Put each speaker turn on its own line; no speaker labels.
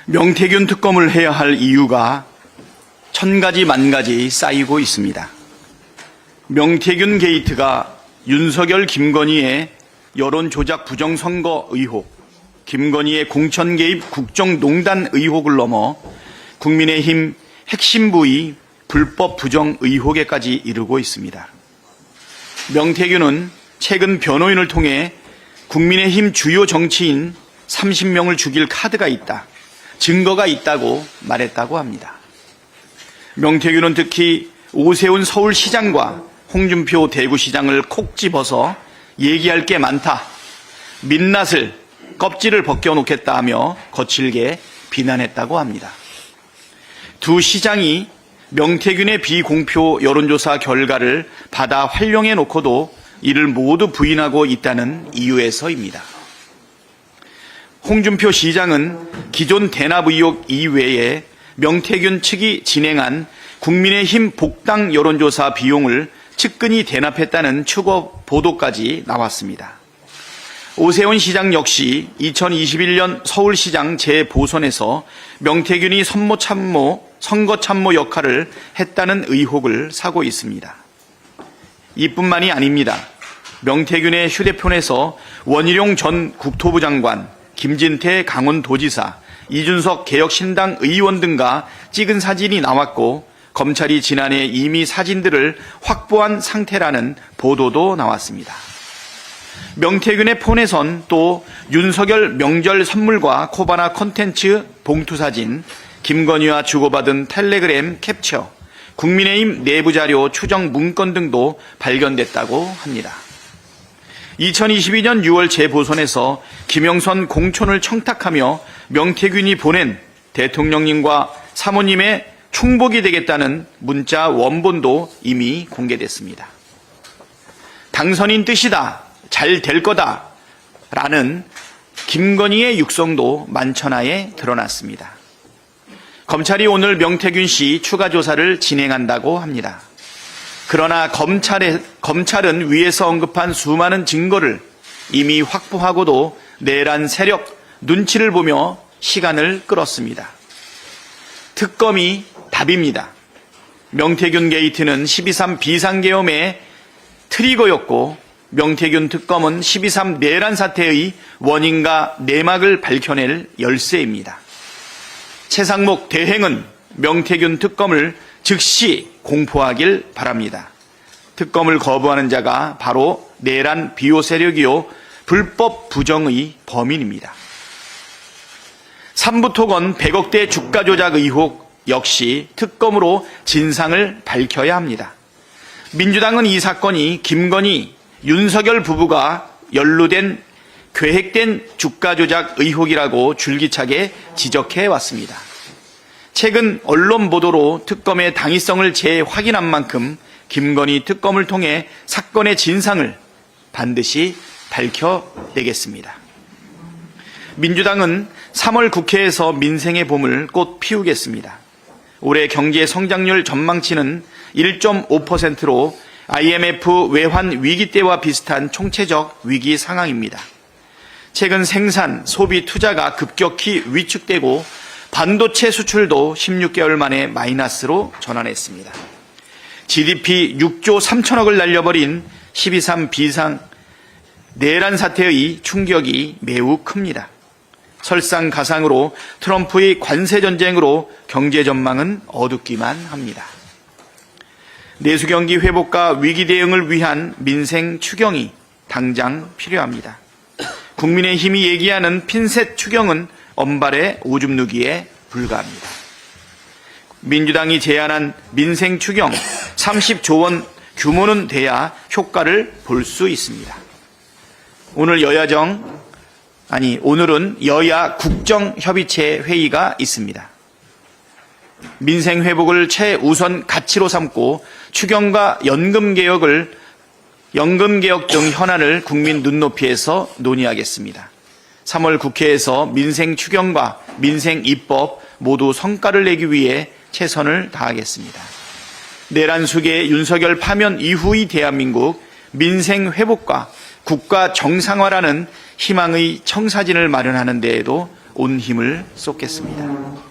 명태균 특검을 해야 할 이유가 천가지 만가지 쌓이고 있습니다. 명태균 게이트가 윤석열, 김건희의 여론조작 부정선거 의혹, 김건희의 공천 개입 국정농단 의혹을 넘어 국민의힘 핵심 부위 불법 부정 의혹에까지 이르고 있습니다. 명태균은 최근 변호인을 통해 국민의힘 주요 정치인 30명을 죽일 카드가 있다, 증거가 있다고 말했다고 합니다. 명태균은 특히 오세훈 서울시장과 홍준표 대구시장을 콕 집어서 얘기할 게 많다, 민낯을 껍질을 벗겨놓겠다 하며 거칠게 비난했다고 합니다. 두 시장이 명태균의 비공표 여론조사 결과를 받아 활용해 놓고도 이를 모두 부인하고 있다는 이유에서입니다. 홍준표 시장은 기존 대납 의혹 이외에 명태균 측이 진행한 국민의힘 복당 여론조사 비용을 측근이 대납했다는 추거 보도까지 나왔습니다. 오세훈 시장 역시 2021년 서울시장 재보선에서 명태균이 선거 참모 역할을 했다는 의혹을 사고 있습니다. 이뿐만이 아닙니다. 명태균의 휴대폰에서 원희룡 전 국토부 장관, 김진태 강원도지사, 이준석 개혁신당 의원 등과 찍은 사진이 나왔고 검찰이 지난해 이미 사진들을 확보한 상태라는 보도도 나왔습니다. 명태균의 폰에선 또 윤석열 명절 선물과 코바나 콘텐츠 봉투 사진, 김건희와 주고받은 텔레그램 캡처, 국민의힘 내부 자료 추정 문건 등도 발견됐다고 합니다. 2022년 6월 재보선에서 김영선 공천을 청탁하며 명태균이 보낸 대통령님과 사모님의 충복이 되겠다는 문자 원본도 이미 공개됐습니다. 당선인 뜻이다, 잘 될 거다 라는 김건희의 육성도 만천하에 드러났습니다. 검찰이 오늘 명태균 씨 추가 조사를 진행한다고 합니다. 그러나 검찰은 위에서 언급한 수많은 증거를 이미 확보하고도 내란 세력 눈치를 보며 시간을 끌었습니다. 특검이 답입니다. 명태균 게이트는 12.3 비상계엄의 트리거였고 명태균 특검은 12.3 내란 사태의 원인과 내막을 밝혀낼 열쇠입니다. 최상목 대행은 명태균 특검을 즉시 공포하길 바랍니다. 특검을 거부하는 자가 바로 내란 비호 세력이요 불법 부정의 범인입니다. 삼부토건 100억대 주가 조작 의혹 역시 특검으로 진상을 밝혀야 합니다. 민주당은 이 사건이 김건희, 윤석열 부부가 연루된 계획된 주가 조작 의혹이라고 줄기차게 지적해 왔습니다. 최근 언론 보도로 특검의 당위성을 재확인한 만큼 김건희 특검을 통해 사건의 진상을 반드시 밝혀내겠습니다. 민주당은 3월 국회에서 민생의 봄을 꽃 피우겠습니다. 올해 경제 성장률 전망치는 1.5%로 IMF 외환 위기 때와 비슷한 총체적 위기 상황입니다. 최근 생산, 소비, 투자가 급격히 위축되고 반도체 수출도 16개월 만에 마이너스로 전환했습니다. GDP 6조 3천억을 날려버린 12.3 비상 내란 사태의 충격이 매우 큽니다. 설상가상으로 트럼프의 관세 전쟁으로 경제 전망은 어둡기만 합니다. 내수경기 회복과 위기 대응을 위한 민생 추경이 당장 필요합니다. 국민의힘이 얘기하는 핀셋 추경은 엄발의 오줌 누기에 불과합니다. 민주당이 제안한 민생 추경 30조 원 규모는 돼야 효과를 볼 수 있습니다. 오늘은 여야 국정협의체 회의가 있습니다. 민생 회복을 최우선 가치로 삼고 추경과 연금 개혁 등 현안을 국민 눈높이에서 논의하겠습니다. 3월 국회에서 민생 추경과 민생 입법 모두 성과를 내기 위해 최선을 다하겠습니다. 내란 속의 윤석열 파면 이후의 대한민국 민생 회복과 국가 정상화라는 희망의 청사진을 마련하는 데에도 온 힘을 쏟겠습니다.